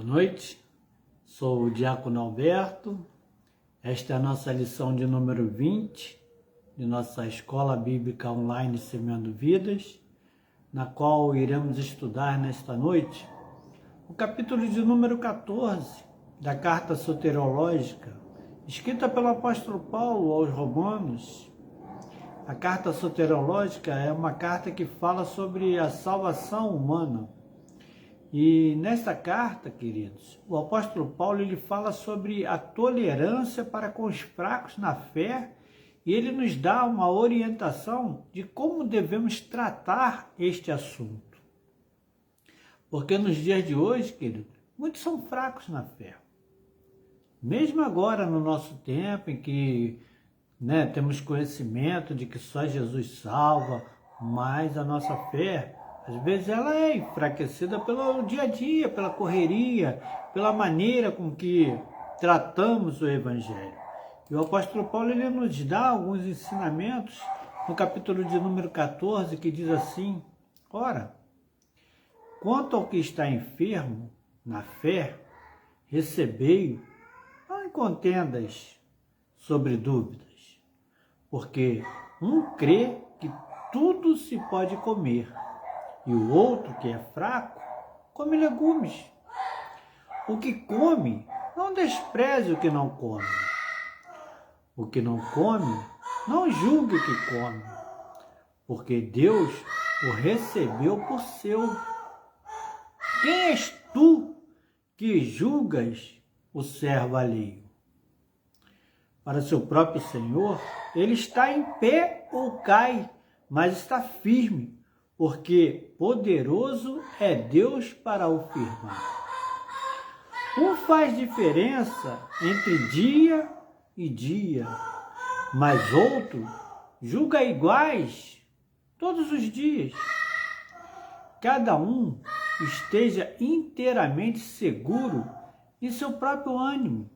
noite, sou o Diácono Alberto. Esta é a nossa lição de número 20 de nossa Escola Bíblica Online Semeando Vidas, na qual iremos estudar nesta noite o capítulo de número 14 da Carta Soteriológica, escrita pelo apóstolo Paulo aos Romanos. A Carta Soteriológica é uma carta que fala sobre a salvação humana. E nesta carta, queridos, o apóstolo Paulo ele fala sobre a tolerância para com os fracos na fé e ele nos dá uma orientação de como devemos tratar este assunto. Porque nos dias de hoje, queridos, muitos são fracos na fé. Mesmo agora, no nosso tempo, em que temos conhecimento de que só Jesus salva, mas a nossa fé, às vezes ela é enfraquecida pelo dia a dia, pela correria, pela maneira com que tratamos o Evangelho. E o apóstolo Paulo ele nos dá alguns ensinamentos no capítulo de número 14, que diz assim: ora, quanto ao que está enfermo na fé, recebei-o, não contendas sobre dúvidas, porque um crê que tudo se pode comer, e o outro, que é fraco, come legumes. O que come, não despreze o que não come. O que não come, não julgue o que come, porque Deus o recebeu por seu. Quem és tu que julgas o servo alheio? Para seu próprio Senhor, ele está em pé ou cai, mas está firme, porque poderoso é Deus para o firmar. Um faz diferença entre dia e dia, mas outro julga iguais todos os dias. Cada um esteja inteiramente seguro em seu próprio ânimo.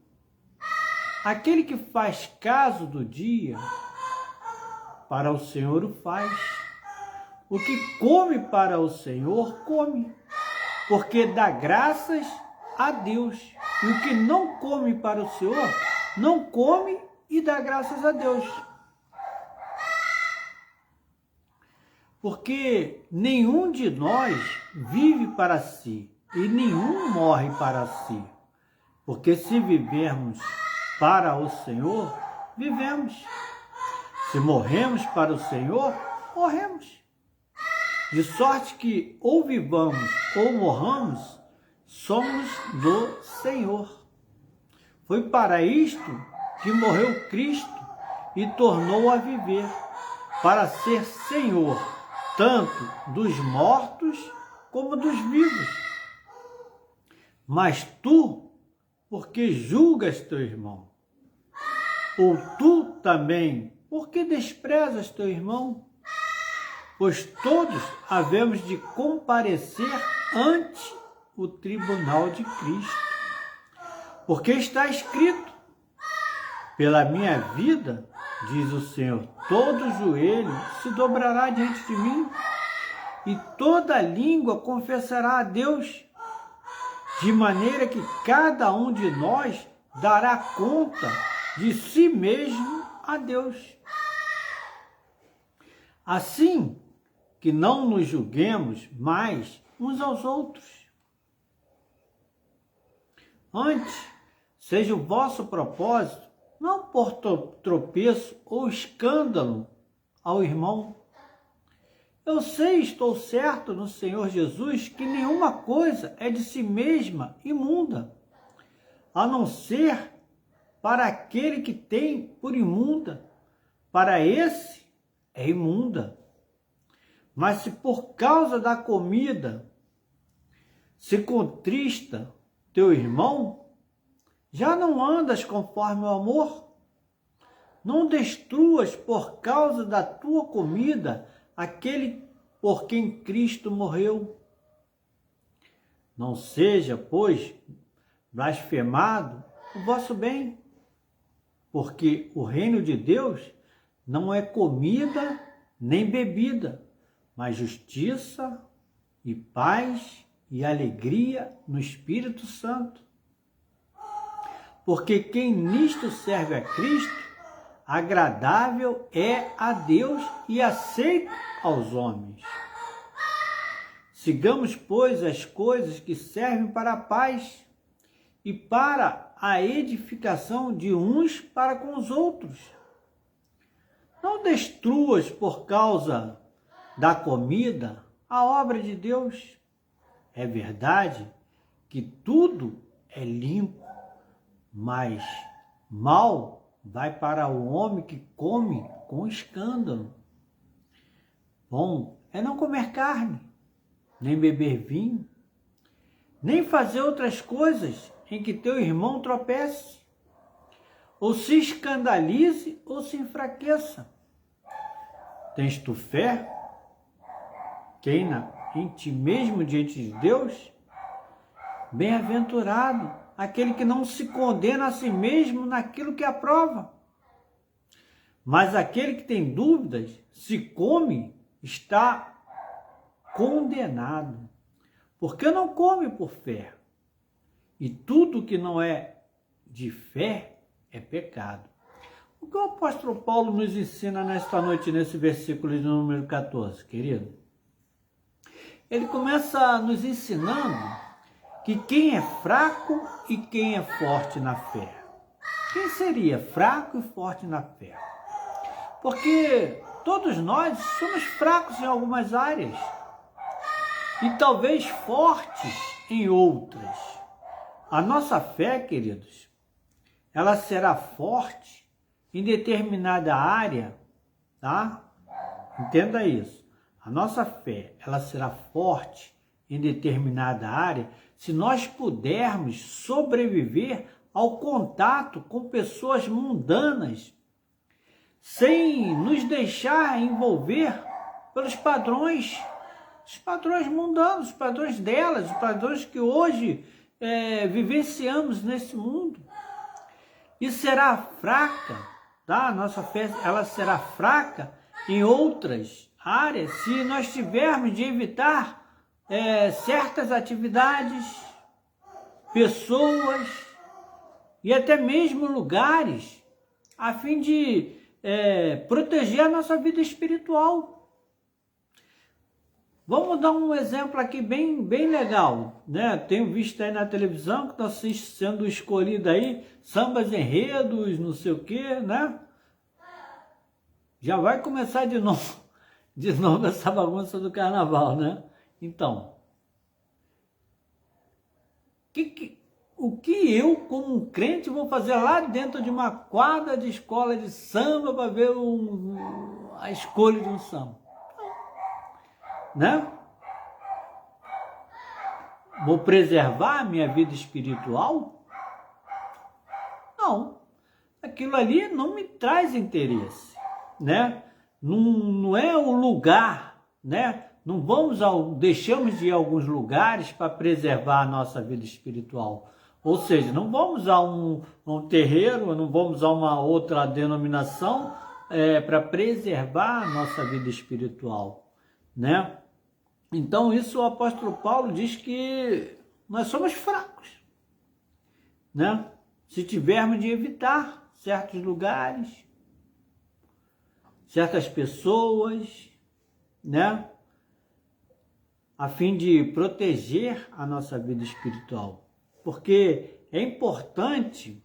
Aquele que faz caso do dia, para o Senhor o faz. O que come para o Senhor, come, porque dá graças a Deus. E o que não come para o Senhor, não come e dá graças a Deus. Porque nenhum de nós vive para si e nenhum morre para si. Porque se vivermos para o Senhor, vivemos. Se morremos para o Senhor, morremos. De sorte que ou vivamos ou morramos, somos do Senhor. Foi para isto que morreu Cristo e tornou a viver, para ser Senhor, tanto dos mortos como dos vivos. Mas tu, porque julgas teu irmão? Ou tu também, porque desprezas teu irmão? Pois todos havemos de comparecer ante o tribunal de Cristo. Porque está escrito: pela minha vida, diz o Senhor, todo joelho se dobrará diante de mim, e toda língua confessará a Deus, de maneira que cada um de nós dará conta de si mesmo a Deus. Assim que não nos julguemos mais uns aos outros. Antes, seja o vosso propósito não por tropeço ou escândalo ao irmão. Eu sei, estou certo no Senhor Jesus, que nenhuma coisa é de si mesma imunda, a não ser para aquele que tem por imunda. Para esse é imunda. Mas se por causa da comida se contrista teu irmão, já não andas conforme o amor? Não destruas por causa da tua comida aquele por quem Cristo morreu. Não seja, pois, blasfemado o vosso bem, porque o reino de Deus não é comida nem bebida, mas justiça e paz e alegria no Espírito Santo. Porque quem nisto serve a Cristo, agradável é a Deus e aceito aos homens. Sigamos, pois, as coisas que servem para a paz e para a edificação de uns para com os outros. Não destruas por causa da comida a obra de Deus. É verdade que tudo é limpo, mas mal vai para o homem que come com escândalo. Bom é não comer carne, nem beber vinho, nem fazer outras coisas em que teu irmão tropece, ou se escandalize ou se enfraqueça. Tens tu fé? Queima em ti mesmo diante de Deus? Bem-aventurado aquele que não se condena a si mesmo naquilo que aprova. Mas aquele que tem dúvidas, se come, está condenado, porque não come por fé. E tudo que não é de fé é pecado. O que o apóstolo Paulo nos ensina nesta noite, nesse versículo de número 14, querido? Ele começa nos ensinando que quem é fraco e quem é forte na fé. Quem seria fraco e forte na fé? Porque todos nós somos fracos em algumas áreas e talvez fortes em outras. A nossa fé, queridos, ela será forte em determinada área, tá? Entenda isso. A nossa fé, ela será forte em determinada área se nós pudermos sobreviver ao contato com pessoas mundanas, sem nos deixar envolver pelos padrões, os padrões mundanos, os padrões delas, os padrões que hoje vivenciamos nesse mundo. E será fraca, tá? A nossa fé, ela será fraca em outras áreas se nós tivermos de evitar certas atividades, pessoas e até mesmo lugares, a fim de proteger a nossa vida espiritual. Vamos dar um exemplo aqui bem legal, né? Tenho visto aí na televisão que está sendo escolhido aí sambas enredos, não sei o quê, né? Já vai começar de novo essa bagunça do carnaval, né? Então, o que eu, como um crente, vou fazer lá dentro de uma quadra de escola de samba para ver a escolha de um samba? Né? Vou preservar a minha vida espiritual? Não. Aquilo ali não me traz interesse, né? Não é o lugar, né? Não deixamos de ir a alguns lugares para preservar a nossa vida espiritual. Ou seja, não vamos a um terreiro, não vamos a uma outra denominação para preservar a nossa vida espiritual, né? Então, isso o apóstolo Paulo diz que nós somos fracos, né? Se tivermos de evitar certos lugares, certas pessoas, né? A fim de proteger a nossa vida espiritual. Porque é importante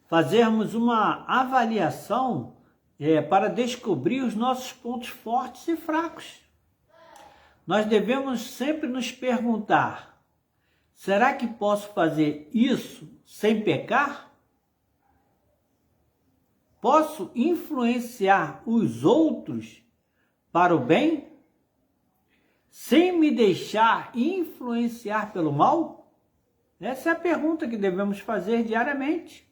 fazermos uma avaliação para descobrir os nossos pontos fortes e fracos. Nós devemos sempre nos perguntar: será que posso fazer isso sem pecar? Posso influenciar os outros para o bem, sem me deixar influenciar pelo mal? Essa é a pergunta que devemos fazer diariamente.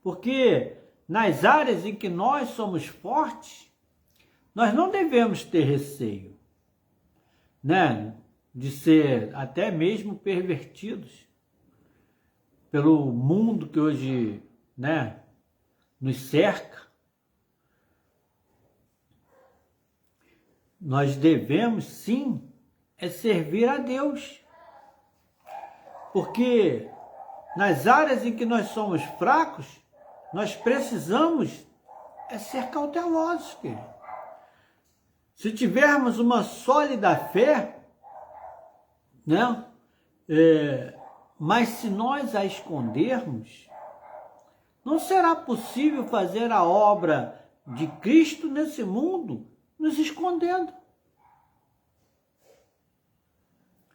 Porque nas áreas em que nós somos fortes, nós não devemos ter receio, né, de ser até mesmo pervertidos pelo mundo que hoje, né, nos cerca. Nós devemos sim servir a Deus, Porque nas áreas em que nós somos fracos, nós precisamos ser cautelosos, querido. Se tivermos uma sólida fé, né? Mas se nós a escondermos, não será possível fazer a obra de Cristo nesse mundo nos escondendo.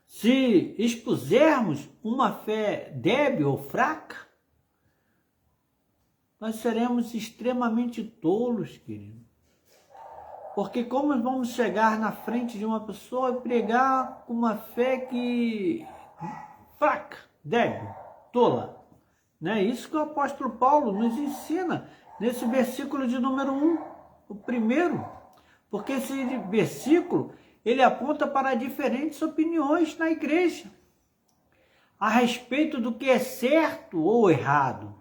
Se expusermos uma fé débil ou fraca, nós seremos extremamente tolos, querido. Porque como vamos chegar na frente de uma pessoa e pregar com uma fé fraca, débil, tola? Né? Isso que o apóstolo Paulo nos ensina nesse versículo de número 1, o primeiro. Porque esse versículo, ele aponta para diferentes opiniões na igreja a respeito do que é certo ou errado.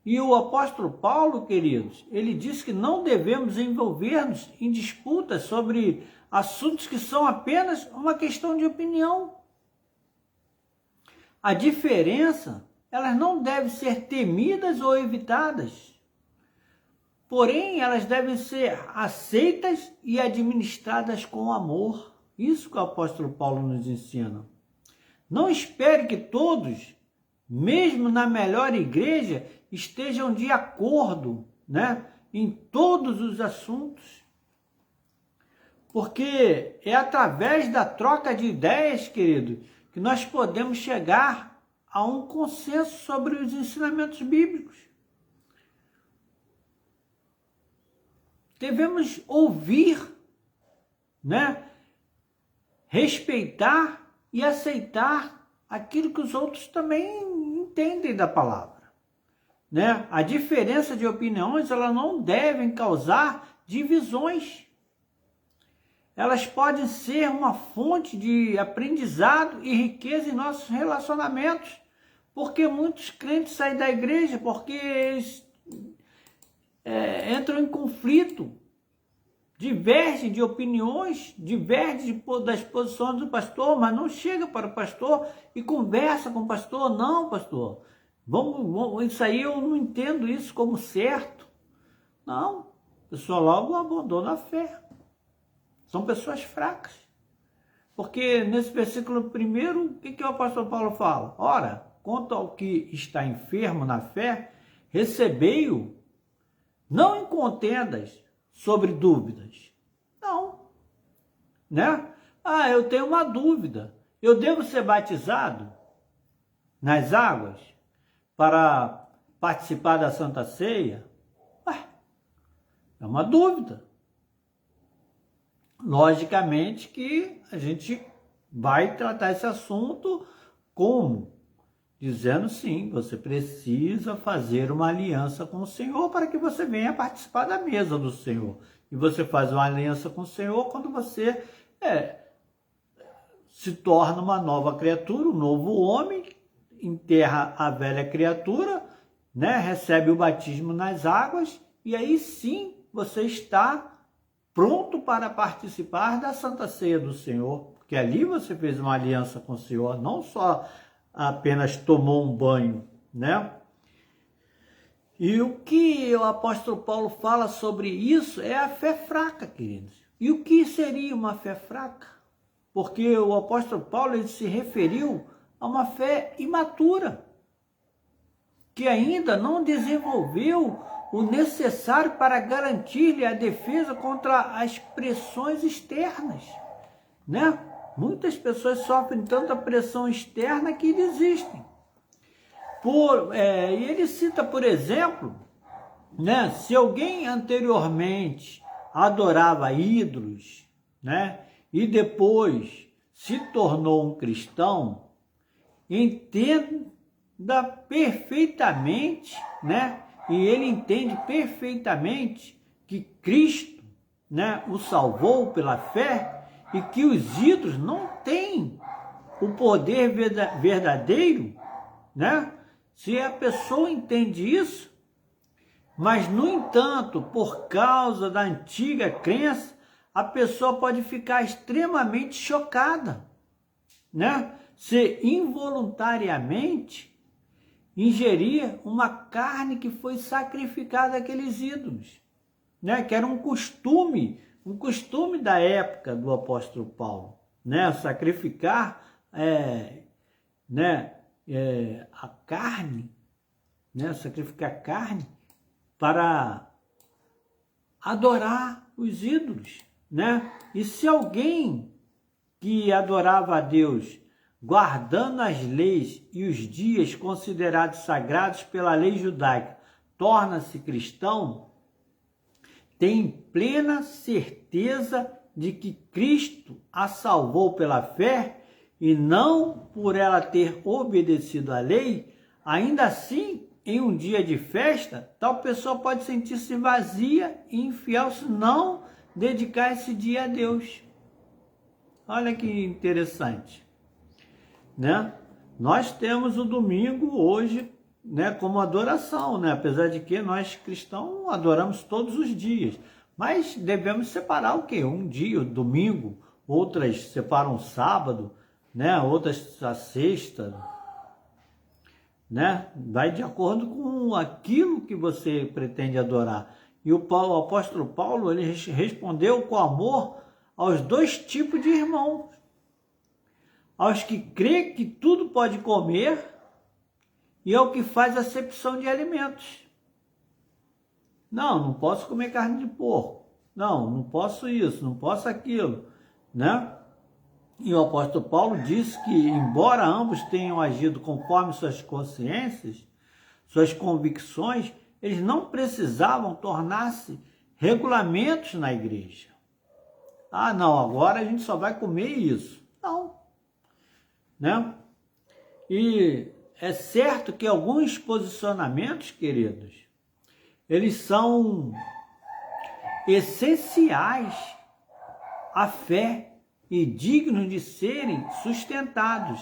E o apóstolo Paulo, queridos, ele diz que não devemos envolver-nos em disputas sobre assuntos que são apenas uma questão de opinião. A diferença, elas não devem ser temidas ou evitadas. Porém, elas devem ser aceitas e administradas com amor. Isso que o apóstolo Paulo nos ensina. Não espere que todos, mesmo na melhor igreja, estejam de acordo, né, em todos os assuntos. Porque é através da troca de ideias, querido, que nós podemos chegar a um consenso sobre os ensinamentos bíblicos. Devemos ouvir, né, respeitar e aceitar aquilo que os outros também entendem da palavra. Né? A diferença de opiniões, elas não devem causar divisões. Elas podem ser uma fonte de aprendizado e riqueza em nossos relacionamentos. Porque muitos crentes saem da igreja porque eles entram em conflito, divergem de opiniões, divergem das posições do pastor, mas não chega para o pastor e conversa com o pastor. Não, pastor, isso aí eu não entendo isso como certo. Não, a pessoa logo abandona a fé. São pessoas fracas. Porque nesse versículo primeiro, o que o apóstolo Paulo fala? Ora, quanto ao que está enfermo na fé, recebei-o, não em contendas sobre dúvidas. Não. Né? Eu tenho uma dúvida. Eu devo ser batizado nas águas para participar da Santa Ceia? É uma dúvida. Logicamente que a gente vai tratar esse assunto como? Dizendo sim, você precisa fazer uma aliança com o Senhor para que você venha participar da mesa do Senhor. E você faz uma aliança com o Senhor quando você se torna uma nova criatura, um novo homem, enterra a velha criatura, né? Recebe o batismo nas águas e aí sim você está pronto para participar da Santa Ceia do Senhor, porque ali você fez uma aliança com o Senhor, não só apenas tomou um banho, né? E o que o apóstolo Paulo fala sobre isso é a fé fraca, queridos. E o que seria uma fé fraca? Porque o apóstolo Paulo ele se referiu a uma fé imatura, que ainda não desenvolveu o necessário para garantir-lhe a defesa contra as pressões externas, né? Muitas pessoas sofrem tanta pressão externa que desistem. E ele cita, por exemplo, né, se alguém anteriormente adorava ídolos, né, e depois se tornou um cristão, entenda perfeitamente, né, e ele entende perfeitamente que Cristo, né, o salvou pela fé e que os ídolos não têm o poder verdadeiro, né? Se a pessoa entende isso, mas no entanto, por causa da antiga crença, a pessoa pode ficar extremamente chocada, né? você involuntariamente ingerir uma carne que foi sacrificada àqueles ídolos, né? Que era um costume da época do apóstolo Paulo, né? Sacrificar a carne, né? Sacrificar carne para adorar os ídolos, né? E se alguém que adorava a Deus guardando as leis e os dias considerados sagrados pela lei judaica torna-se cristão, tem plena certeza de que Cristo a salvou pela fé e não por ela ter obedecido à lei. Ainda assim, em um dia de festa, tal pessoa pode sentir-se vazia e infiel se não dedicar esse dia a Deus. Olha que interessante, né? Nós temos o domingo hoje, né, como adoração, né? Apesar de que nós cristãos adoramos todos os dias, mas devemos separar o quê? Um dia, o domingo, outras separam o sábado, né? Outras a sexta, né? Vai de acordo com aquilo que você pretende adorar. E o apóstolo Paulo, ele respondeu com amor aos dois tipos de irmãos: aos que crê que tudo pode comer e ao que faz acepção de alimentos. Não posso comer carne de porco. Não posso isso, não posso aquilo, né? E o apóstolo Paulo disse que, embora ambos tenham agido conforme suas consciências, suas convicções, eles não precisavam tornar-se regulamentos na igreja. Ah, não, agora a gente só vai comer isso. Não, né? E é certo que alguns posicionamentos, queridos, eles são essenciais à fé e dignos de serem sustentados.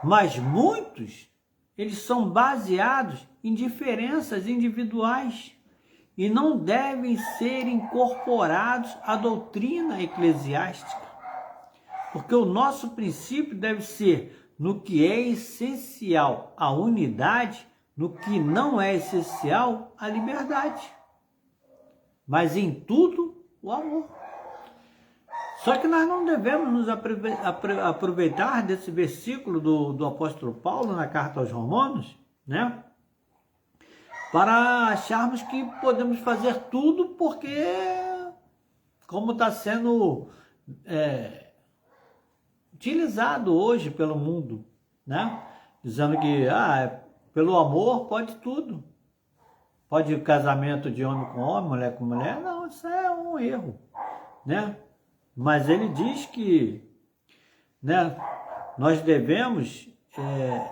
Mas muitos, eles são baseados em diferenças individuais e não devem ser incorporados à doutrina eclesiástica. Porque o nosso princípio deve ser no que é essencial a unidade, no que não é essencial a liberdade. Mas em tudo o amor. Só que nós não devemos nos aproveitar desse versículo do apóstolo Paulo na carta aos Romanos, né? Para acharmos que podemos fazer tudo porque, como está sendo utilizado hoje pelo mundo, né? Dizendo que pelo amor pode tudo. Pode casamento de homem com homem, mulher com mulher. Não, isso é um erro, né? Mas ele diz que, né, nós devemos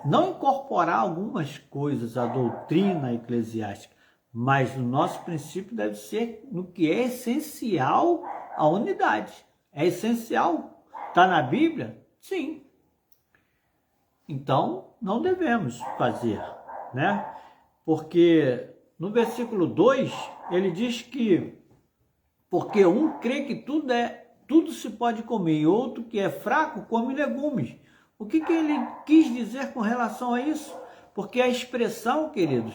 não incorporar algumas coisas à doutrina eclesiástica, mas o nosso princípio deve ser no que é essencial a unidade. É essencial? Está na Bíblia? Sim. Então, não devemos fazer, né? Porque no versículo 2, ele diz que porque um crê que tudo se pode comer, e outro que é fraco come legumes. O que ele quis dizer com relação a isso? Porque a expressão, queridos,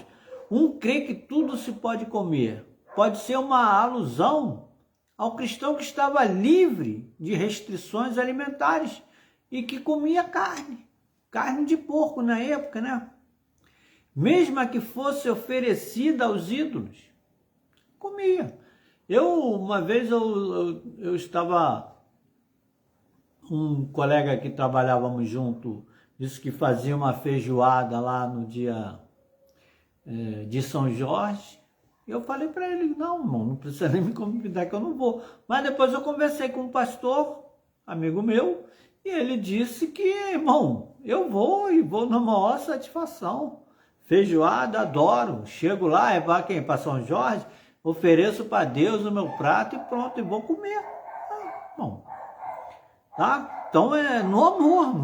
um crê que tudo se pode comer, pode ser uma alusão ao cristão que estava livre de restrições alimentares e que comia carne de porco na época, né? Mesmo que fosse oferecida aos ídolos, comia. Uma vez eu estava, um colega que trabalhávamos junto, disse que fazia uma feijoada lá no dia de São Jorge. Eu falei para ele, não, irmão, não precisa nem me convidar que eu não vou. Mas depois eu conversei com um pastor, amigo meu, e ele disse que, irmão, eu vou e vou na maior satisfação. Feijoada, adoro. Chego lá, é para quem? Para São Jorge, ofereço para Deus o meu prato e pronto, e vou comer. Bom, tá? Então é no amor.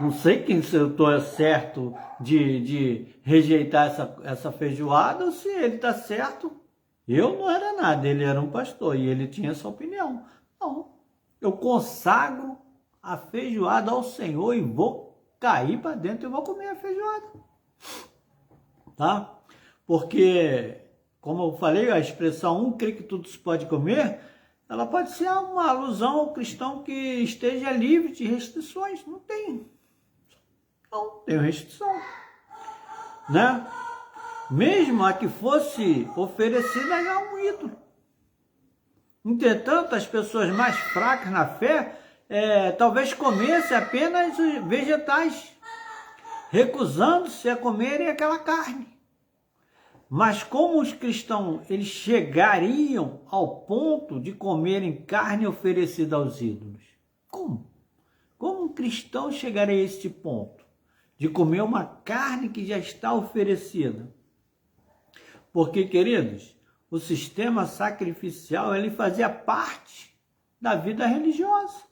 Não sei se eu estou certo de rejeitar essa feijoada ou se ele está certo. Eu não era nada, ele era um pastor e ele tinha essa opinião. Não, eu consagro a feijoada ao Senhor e vou cair para dentro e vou comer a feijoada. Tá? Porque, como eu falei, a expressão um crê que tudo se pode comer, ela pode ser uma alusão ao cristão que esteja livre de restrições. Não tem restrição, né? Mesmo a que fosse oferecida já um ídolo. Entretanto, as pessoas mais fracas na fé, talvez comessem apenas vegetais, recusando-se a comerem aquela carne. Mas como os cristãos, eles chegariam ao ponto de comerem carne oferecida aos ídolos? Como? Como um cristão chegaria a este ponto? De comer uma carne que já está oferecida? Porque, queridos, o sistema sacrificial, ele fazia parte da vida religiosa.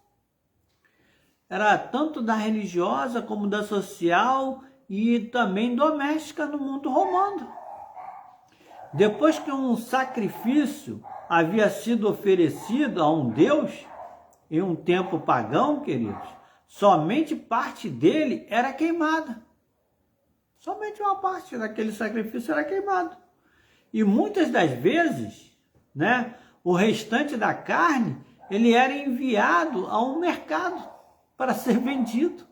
Era tanto da religiosa como da social e também doméstica no mundo romano. Depois que um sacrifício havia sido oferecido a um Deus, em um tempo pagão, queridos, somente parte dele era queimada. Somente uma parte daquele sacrifício era queimada. E muitas das vezes, né, o restante da carne, ele era enviado a um mercado para ser vendido.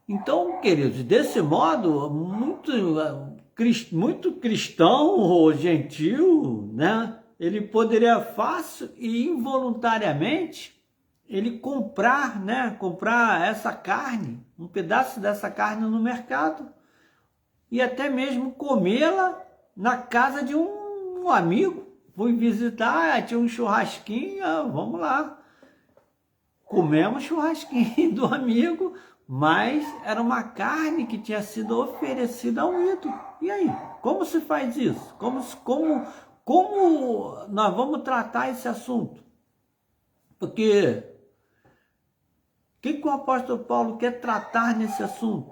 Então, queridos, desse modo, muito cristão ou gentil, né, ele poderia fácil e involuntariamente ele comprar essa carne, um pedaço dessa carne no mercado e até mesmo comê-la na casa de um amigo. Fui visitar, tinha um churrasquinho, vamos lá. Comemos churrasquinho do amigo, mas era uma carne que tinha sido oferecida a um ídolo. E aí, como se faz isso? Como nós vamos tratar esse assunto? Porque o que o apóstolo Paulo quer tratar nesse assunto?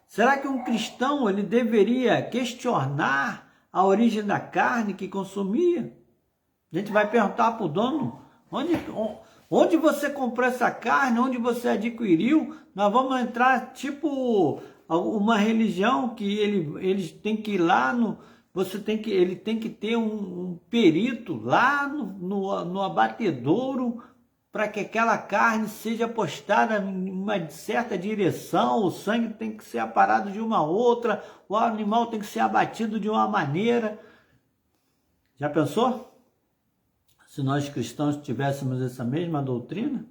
Será que um cristão ele deveria questionar a origem da carne que consumia? A gente vai perguntar para o dono, onde você comprou essa carne, onde você adquiriu? Nós vamos entrar tipo uma religião que eles têm que ir lá ele tem que ter um perito lá no abatedouro para que aquela carne seja postada em uma certa direção, o sangue tem que ser aparado de uma outra, o animal tem que ser abatido de uma maneira. Já pensou? Se nós cristãos tivéssemos essa mesma doutrina,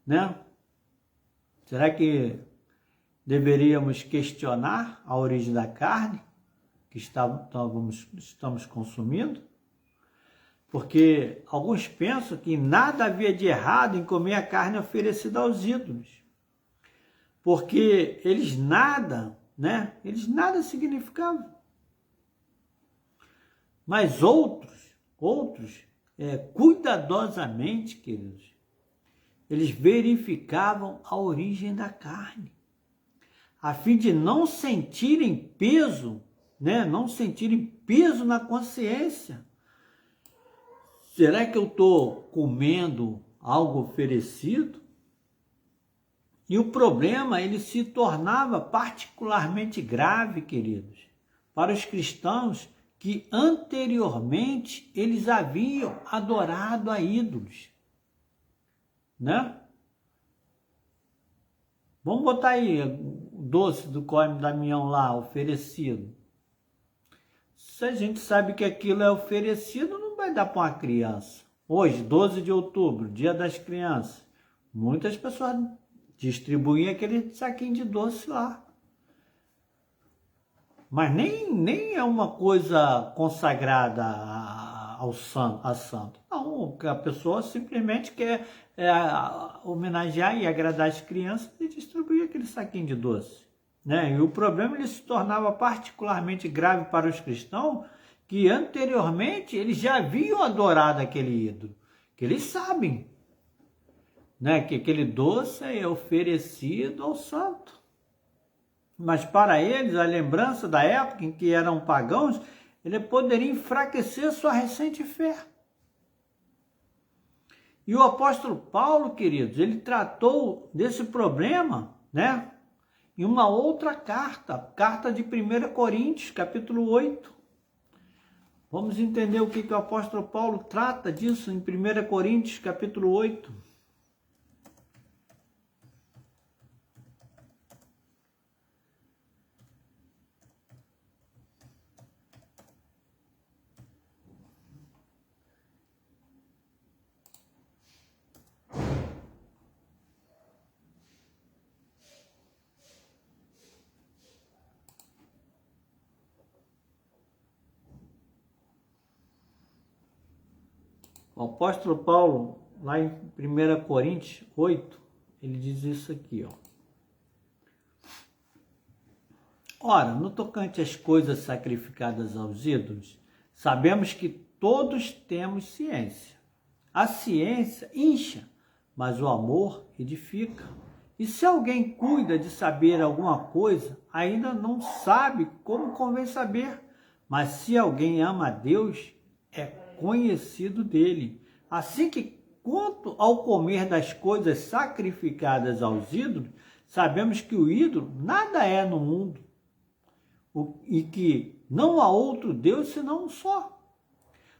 né? Será que deveríamos questionar a origem da carne que estamos consumindo? Porque alguns pensam que nada havia de errado em comer a carne oferecida aos ídolos. Porque eles nada significavam. Mas outros, cuidadosamente, queridos, eles verificavam a origem da carne, a fim de não sentirem peso, não sentirem peso na consciência. Será que eu estou comendo algo oferecido? E o problema, ele se tornava particularmente grave, queridos, para os cristãos que anteriormente eles haviam adorado a ídolos, né? Vamos botar aí o doce do Cosme Damião lá, oferecido. Se a gente sabe que aquilo é oferecido, não vai dar para uma criança. Hoje, 12 de outubro, Dia das Crianças, muitas pessoas distribuem aquele saquinho de doce lá. Mas nem é uma coisa consagrada a santo. Não, a pessoa simplesmente quer homenagear e agradar as crianças e distribuir aquele saquinho de doce. Né? E o problema ele se tornava particularmente grave para os cristãos que anteriormente eles já haviam adorado aquele ídolo, que eles sabem, né, que aquele doce é oferecido ao santo. Mas para eles, a lembrança da época em que eram pagãos, ele poderia enfraquecer sua recente fé. E o apóstolo Paulo, queridos, ele tratou desse problema, né, em uma outra carta, carta de 1 Coríntios, capítulo 8. Vamos entender o que o apóstolo Paulo trata disso em 1 Coríntios, capítulo 8. O apóstolo Paulo, lá em 1 Coríntios 8, ele diz isso aqui, ó. Ora, no tocante às coisas sacrificadas aos ídolos, sabemos que todos temos ciência. A ciência incha, mas o amor edifica. E se alguém cuida de saber alguma coisa, ainda não sabe como convém saber. Mas se alguém ama a Deus, é conhecido dele. Assim que, quanto ao comer das coisas sacrificadas aos ídolos, sabemos que o ídolo nada é no mundo e que não há outro Deus senão um só.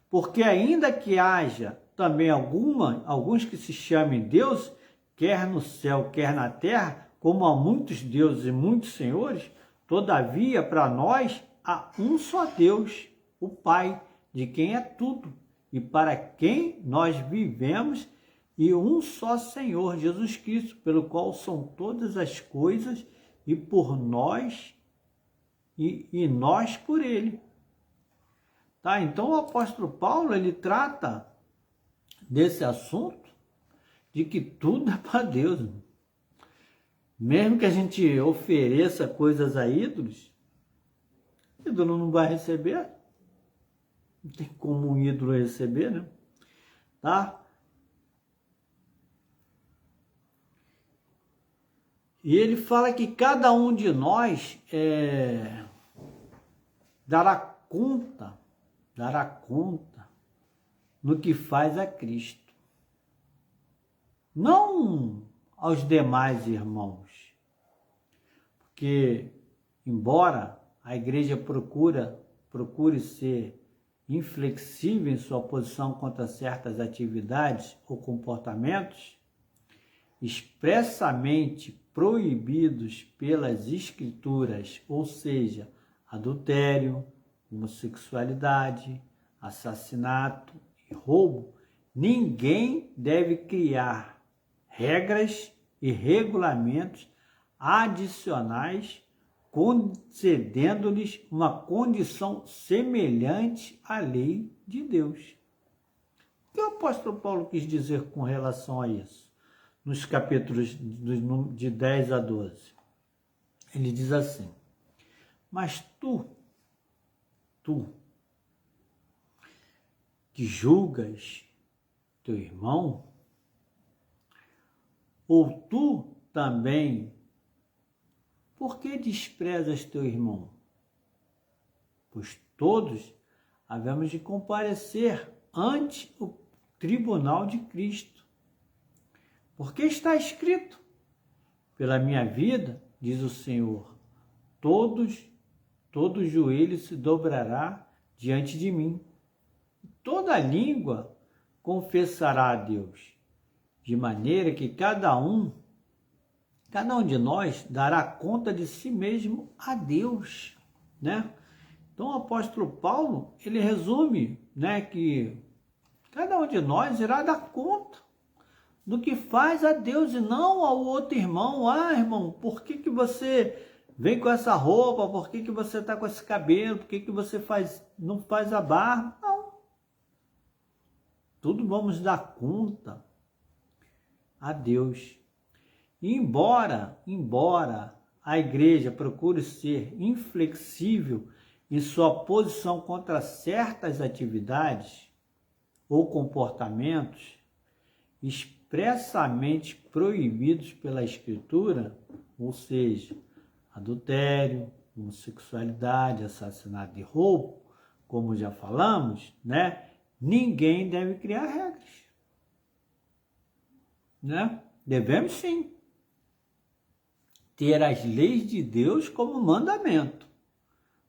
Porque ainda que haja também alguns que se chamem Deus, quer no céu, quer na terra, como há muitos deuses e muitos senhores, todavia para nós há um só Deus, o Pai, de quem é tudo e para quem nós vivemos, e um só Senhor, Jesus Cristo, pelo qual são todas as coisas e por nós e nós por ele. Tá? Então o apóstolo Paulo, ele trata desse assunto de que tudo é para Deus. Mesmo que a gente ofereça coisas a ídolos, o ídolo não vai receber. Não tem como um ídolo receber, né? Tá? E ele fala que cada um de nós dará conta no que faz a Cristo. Não aos demais irmãos. Porque, embora a igreja procure ser inflexível em sua posição contra certas atividades ou comportamentos, expressamente proibidos pelas Escrituras, ou seja, adultério, homossexualidade, assassinato e roubo, ninguém deve criar regras e regulamentos adicionais concedendo-lhes uma condição semelhante à lei de Deus. O que o apóstolo Paulo quis dizer com relação a isso? Nos capítulos de 10 a 12. Ele diz assim: mas tu que julgas teu irmão, ou tu também, por que desprezas teu irmão? Pois todos havemos de comparecer ante o tribunal de Cristo. Porque está escrito: pela minha vida, diz o Senhor, todo joelho se dobrará diante de mim. Toda língua confessará a Deus, de maneira que cada um de nós dará conta de si mesmo a Deus, né? Então o apóstolo Paulo, ele resume, né, que cada um de nós irá dar conta do que faz a Deus e não ao outro irmão. Ah, irmão, por que você vem com essa roupa? Por que você está com esse cabelo? Por que você não faz a barba? Não. Tudo vamos dar conta a Deus. E embora a igreja procure ser inflexível em sua posição contra certas atividades ou comportamentos expressamente proibidos pela Escritura, ou seja, adultério, homossexualidade, assassinato e roubo, como já falamos, né? Ninguém deve criar regras. né? Devemos sim ter as leis de Deus como mandamento,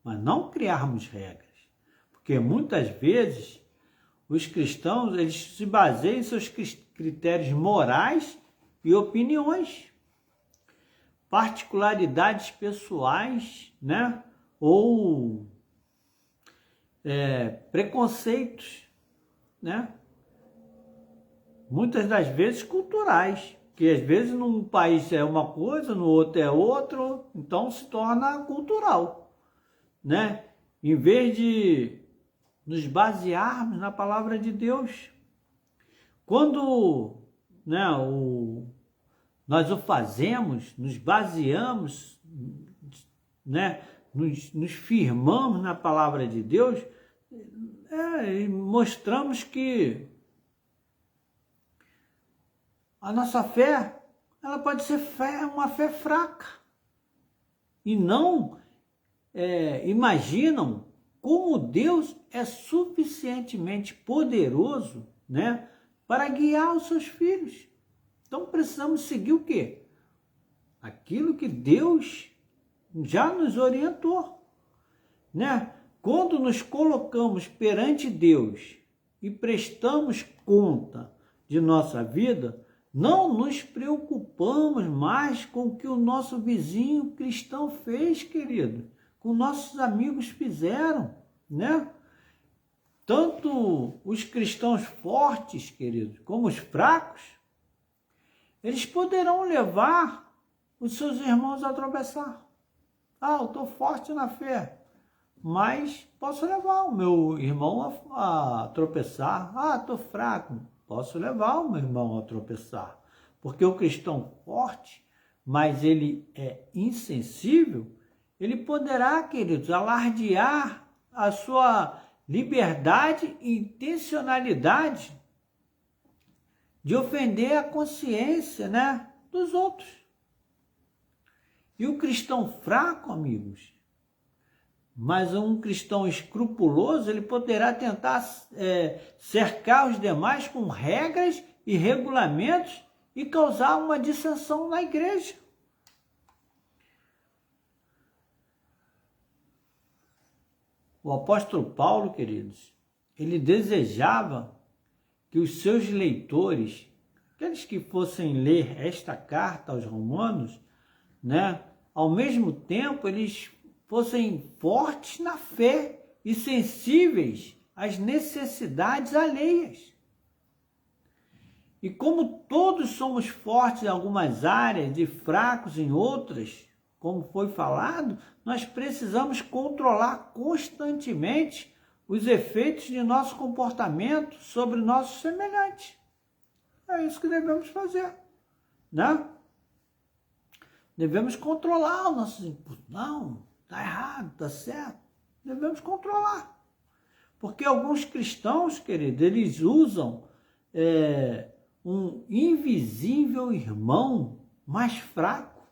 mas não criarmos regras, porque muitas vezes os cristãos eles se baseiam em seus critérios morais e opiniões, particularidades pessoais, né? Ou preconceitos, né? Muitas das vezes culturais, que às vezes num país é uma coisa, no outro é outro, então se torna cultural, né? Em vez de nos basearmos na palavra de Deus, quando, né, nós o fazemos, nos baseamos, né, nos firmamos na palavra de Deus, e mostramos que a nossa fé, ela pode ser uma fé fraca. E não imaginam como Deus é suficientemente poderoso, né, para guiar os seus filhos. Então precisamos seguir o quê? Aquilo que Deus já nos orientou, né? Quando nos colocamos perante Deus e prestamos conta de nossa vida, não nos preocupamos mais com o que o nosso vizinho cristão fez, querido, com nossos amigos fizeram, né? Tanto os cristãos fortes, querido, como os fracos, eles poderão levar os seus irmãos a tropeçar. Eu estou forte na fé, mas posso levar o meu irmão a tropeçar. Estou fraco, posso levar o meu irmão a tropeçar. Porque o cristão forte, mas ele é insensível, ele poderá, queridos, alardear a sua liberdade e intencionalidade de ofender a consciência, né, dos outros. E o cristão fraco, amigos, mas um cristão escrupuloso, ele poderá tentar cercar os demais com regras e regulamentos e causar uma dissensão na igreja. O apóstolo Paulo, queridos, ele desejava que os seus leitores, aqueles que fossem ler esta carta aos romanos, né, ao mesmo tempo eles fossem fortes na fé e sensíveis às necessidades alheias. E como todos somos fortes em algumas áreas e fracos em outras, como foi falado, nós precisamos controlar constantemente os efeitos de nosso comportamento sobre nossos semelhantes. É isso que devemos fazer, né? Devemos controlar os nossos impulsos. Não, está errado, está certo. Devemos controlar. Porque alguns cristãos, querido, eles usam um invisível irmão mais fraco,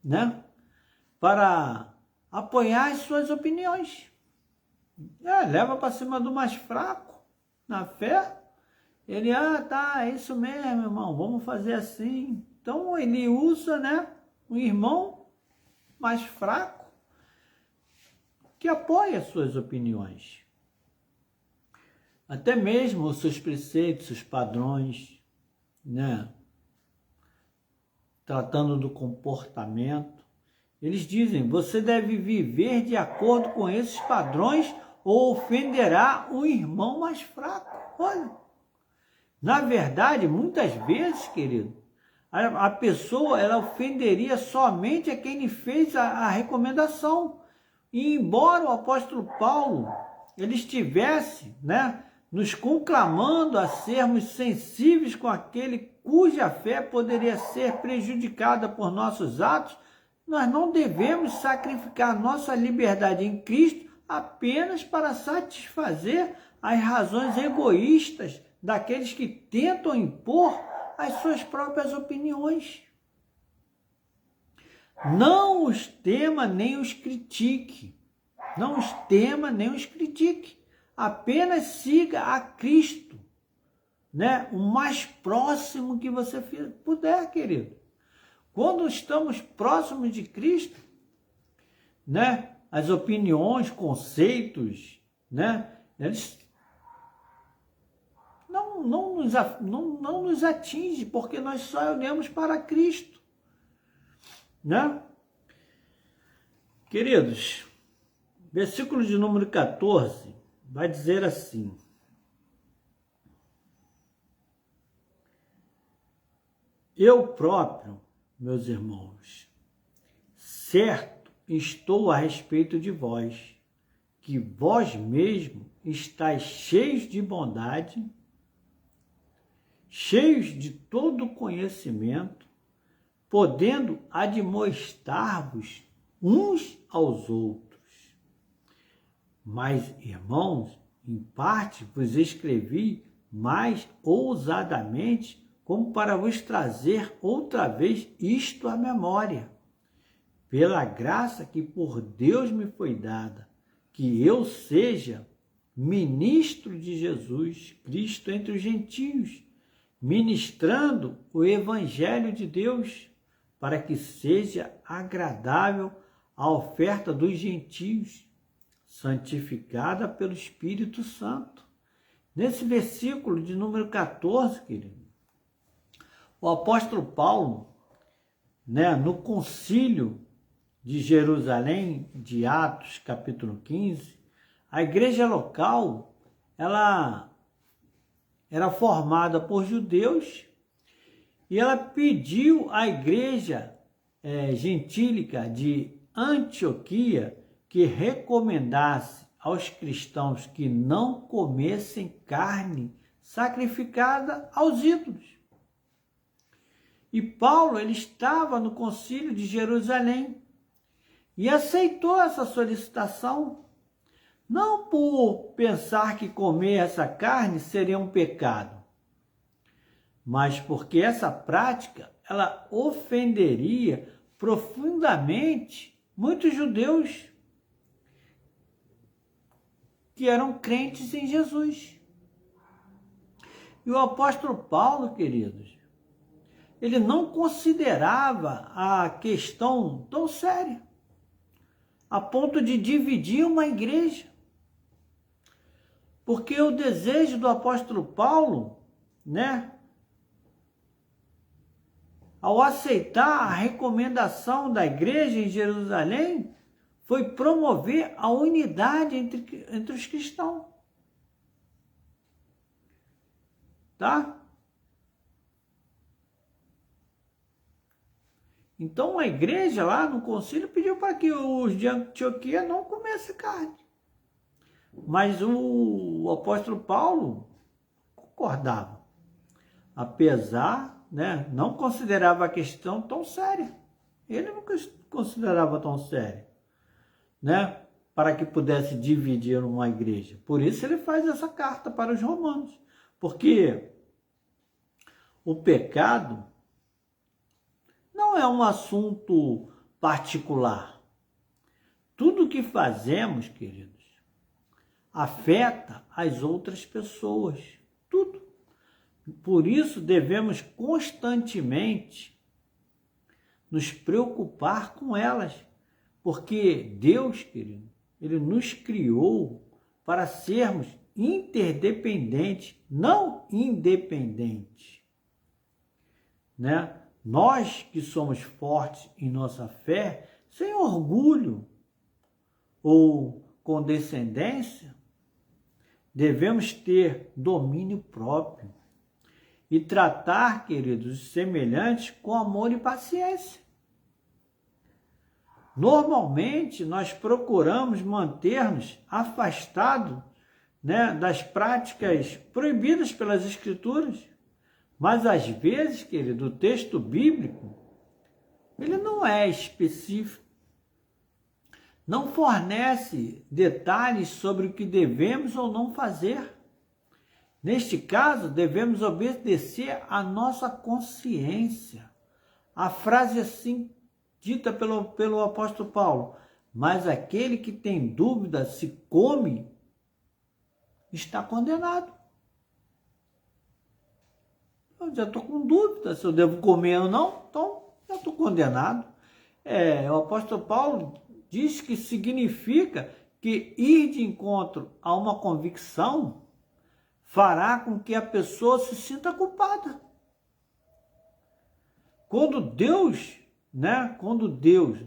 né, para apoiar as suas opiniões. Leva para cima do mais fraco na fé. Ele, é isso mesmo, irmão, vamos fazer assim. Então ele usa, né, um irmão mais fraco que apoia as suas opiniões. Até mesmo os seus preceitos, os padrões, né? Tratando do comportamento. Eles dizem, você deve viver de acordo com esses padrões ou ofenderá o irmão mais fraco. Olha, na verdade, muitas vezes, querido, a pessoa ela ofenderia somente a quem lhe fez a recomendação. E embora o apóstolo Paulo ele estivesse, né, nos conclamando a sermos sensíveis com aquele cuja fé poderia ser prejudicada por nossos atos, nós não devemos sacrificar nossa liberdade em Cristo apenas para satisfazer as razões egoístas daqueles que tentam impor as suas próprias opiniões. Não os tema nem os critique. Não os tema nem os critique. Apenas siga a Cristo, né, o mais próximo que você puder, querido. Quando estamos próximos de Cristo, né, as opiniões, conceitos, né, eles não nos atingem, porque nós só olhamos para Cristo, né? Queridos, versículo de número 14 vai dizer assim: eu próprio, meus irmãos, certo estou a respeito de vós, que vós mesmo estáis cheios de bondade, cheios de todo conhecimento, podendo admoestar-vos uns aos outros. Mas, irmãos, em parte vos escrevi mais ousadamente, como para vos trazer outra vez isto à memória, pela graça que por Deus me foi dada, que eu seja ministro de Jesus Cristo entre os gentios, ministrando o Evangelho de Deus, para que seja agradável a oferta dos gentios, santificada pelo Espírito Santo. Nesse versículo de número 14, querido, o apóstolo Paulo, né, no concílio de Jerusalém, de Atos, capítulo 15, a igreja local, ela era formada por judeus e ela pediu à igreja gentílica de Antioquia que recomendasse aos cristãos que não comessem carne sacrificada aos ídolos. E Paulo, ele estava no concílio de Jerusalém e aceitou essa solicitação, não por pensar que comer essa carne seria um pecado, mas porque essa prática, ela ofenderia profundamente muitos judeus que eram crentes em Jesus. E o apóstolo Paulo, queridos, ele não considerava a questão tão séria, a ponto de dividir uma igreja. Porque o desejo do apóstolo Paulo, né, ao aceitar a recomendação da igreja em Jerusalém, foi promover a unidade entre os cristãos. Tá? Então a igreja lá no concílio pediu para que os de Antioquia não comessem carne. Mas o apóstolo Paulo concordava. Apesar, né, não considerava a questão tão séria. Ele não considerava tão séria, né, para que pudesse dividir uma igreja. Por isso ele faz essa carta para os romanos. Porque o pecado não é um assunto particular. Tudo que fazemos, queridos, afeta as outras pessoas. Tudo. Por isso devemos constantemente nos preocupar com elas. Porque Deus, querido, Ele nos criou para sermos interdependentes, não independentes, né? Nós que somos fortes em nossa fé, sem orgulho ou condescendência, devemos ter domínio próprio e tratar, queridos, os semelhantes com amor e paciência. Normalmente, nós procuramos manter-nos afastados, né, das práticas proibidas pelas Escrituras. Mas, às vezes, querido, o texto bíblico, ele não é específico. Não fornece detalhes sobre o que devemos ou não fazer. Neste caso, devemos obedecer à nossa consciência. A frase assim, dita pelo apóstolo Paulo: mas aquele que tem dúvida se come, está condenado. Eu já estou com dúvida se eu devo comer ou não, então já estou condenado. O apóstolo Paulo diz que significa que ir de encontro a uma convicção fará com que a pessoa se sinta culpada. Quando Deus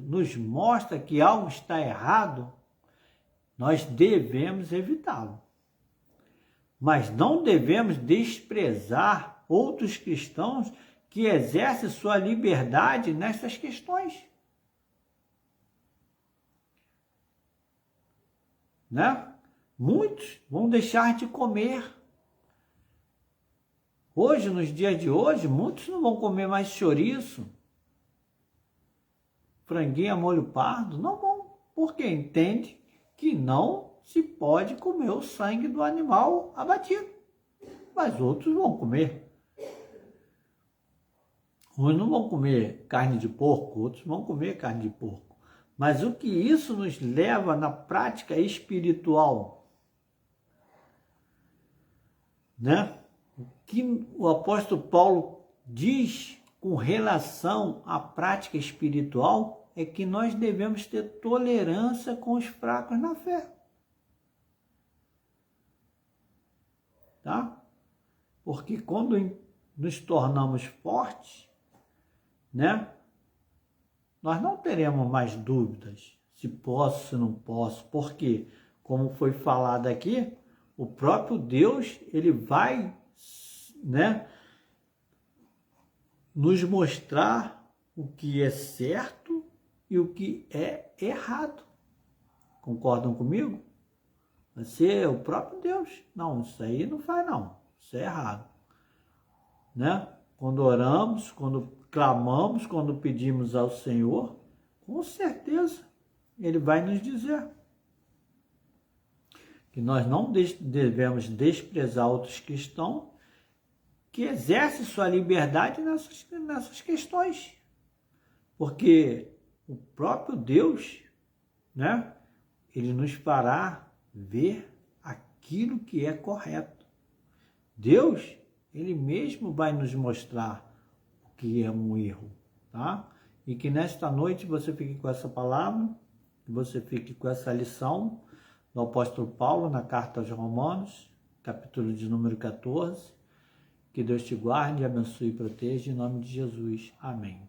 nos mostra que algo está errado, nós devemos evitá-lo. Mas não devemos desprezar outros cristãos que exercem sua liberdade nessas questões. Muitos vão deixar de comer. Hoje, nos dias de hoje, muitos não vão comer mais chouriço, franguinho a molho pardo, não vão, porque entende que não se pode comer o sangue do animal abatido. Mas outros vão comer. Uns não vão comer carne de porco, outros vão comer carne de porco. Mas o que isso nos leva na prática espiritual? O que o apóstolo Paulo diz com relação à prática espiritual é que nós devemos ter tolerância com os fracos na fé. Porque quando nos tornamos fortes, nós não teremos mais dúvidas se posso, se não posso, porque, como foi falado aqui, o próprio Deus, ele vai, nos mostrar o que é certo e o que é errado. Concordam comigo? Vai ser o próprio Deus. Não, isso aí não faz não. Isso é errado. Quando oramos, quando clamamos, quando pedimos ao Senhor, com certeza Ele vai nos dizer que nós não devemos desprezar outros cristãos que exercem sua liberdade nessas questões. Porque o próprio Deus, Ele nos fará ver aquilo que é correto. Deus, Ele mesmo vai nos mostrar o que é um erro, E que nesta noite você fique com essa palavra, que você fique com essa lição do apóstolo Paulo na carta aos Romanos, capítulo de número 14. Que Deus te guarde, abençoe e proteja, em nome de Jesus. Amém.